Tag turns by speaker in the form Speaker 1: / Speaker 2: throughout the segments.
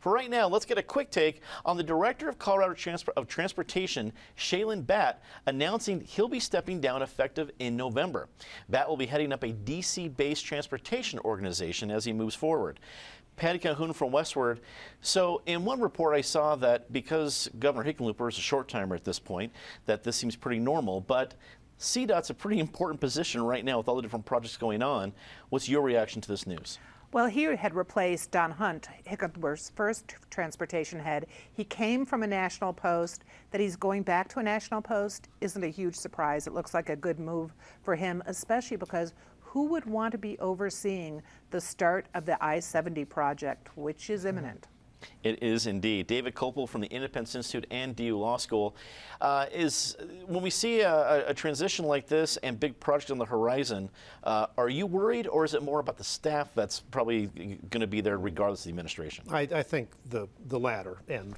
Speaker 1: For right now, let's get a quick take on the Director of Colorado Transportation, Shailen Bhatt, announcing he'll be stepping down effective in November. Bhatt will be heading up a DC-based transportation organization as he moves forward. Patty Calhoun from Westward. So in one report I saw that because Governor Hickenlooper is a short-timer at this point, that this seems pretty normal, but CDOT's a pretty important position right now with all the different projects going on. What's your reaction to this news?
Speaker 2: Well, he had replaced Don Hunt, Hickenlooper's first transportation head. He came from a national post. That he's going back to a national post isn't a huge surprise. It looks like a good move for him, especially because who would want to be overseeing the start of the I-70 project, which is imminent?
Speaker 1: It is indeed. David Kopel from the Independence Institute and DU Law School. When we see a transition like this and big project on the horizon, are you worried, or is it more about the staff that's probably going to be there regardless of the administration?
Speaker 3: I think the latter, and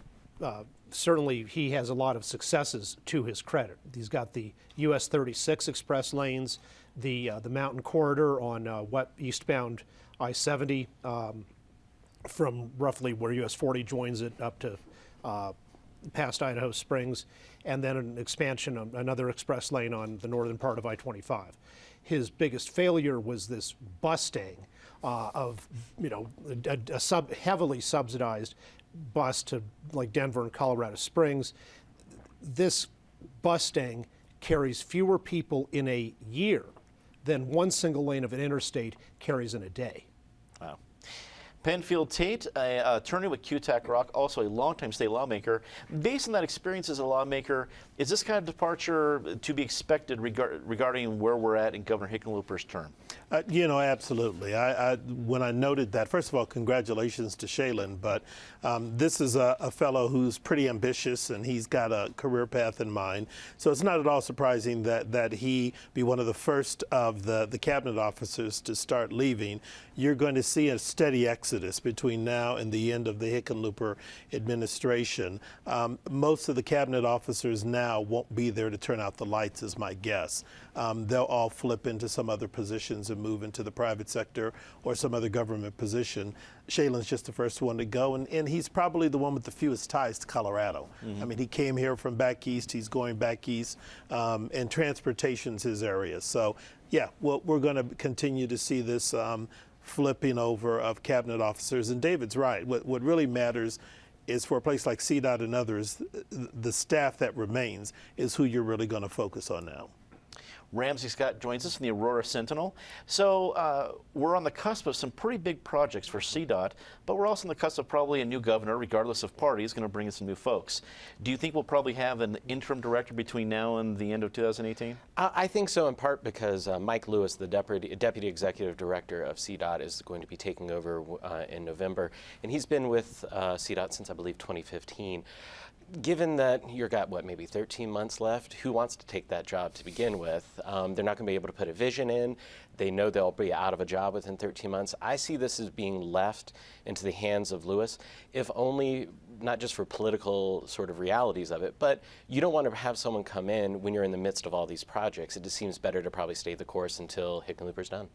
Speaker 3: certainly he has a lot of successes to his credit. He's got the US 36 express lanes, the mountain corridor on eastbound I-70, from roughly where US 40 joins it up to past Idaho Springs, and then an expansion of another express lane on the northern part of I-25. His biggest failure was this busting of, a heavily subsidized bus to like Denver and Colorado Springs. This busting carries fewer people in a year than one single lane of an interstate carries in a day.
Speaker 1: Wow. Penfield Tate, an attorney with QTAC Rock, also a longtime state lawmaker. Based on that experience as a lawmaker, is this kind of departure to be expected regarding where we're at in Governor Hickenlooper's term?
Speaker 4: Absolutely. When I noted that, first of all, congratulations to Shailen, but this is a fellow who's pretty ambitious and he's got a career path in mind. So it's not at all surprising that he be one of the first of the cabinet officers to start leaving. You're going to see a steady exodus between now and the end of the Hickenlooper administration. Most of the cabinet officers now won't be there to turn out the lights, is my guess. They'll all flip into some other positions and move into the private sector or some other government position. Shailen's just the first one to go, and he's probably the one with the fewest ties to Colorado. I mean, he came here from back east, he's going back east, and transportation's his area. So, yeah, well, we're going to continue to see this flipping over of cabinet officers. And David's right. What really matters is for a place like CDOT and others, the staff that remains is who you're really going to focus on now.
Speaker 1: Ramsey Scott joins us from the Aurora Sentinel. So we're on the cusp of some pretty big projects for CDOT, but we're also on the cusp of probably a new governor, regardless of party, is going to bring in some new folks. Do you think we'll probably have an interim director between now and the end of 2018?
Speaker 5: I think so, in part because Mike Lewis, the Deputy Executive Director of CDOT, is going to be taking over in November, and he's been with CDOT since, I believe, 2015. Given that you've got, maybe 13 months left, who wants to take that job to begin with? They're not going to be able to put a vision in. They know they'll be out of a job within 13 months. I see this as being left into the hands of Lewis, if only not just for political sort of realities of it, but you don't want to have someone come in when you're in the midst of all these projects. It just seems better to probably stay the course until Hickenlooper's done.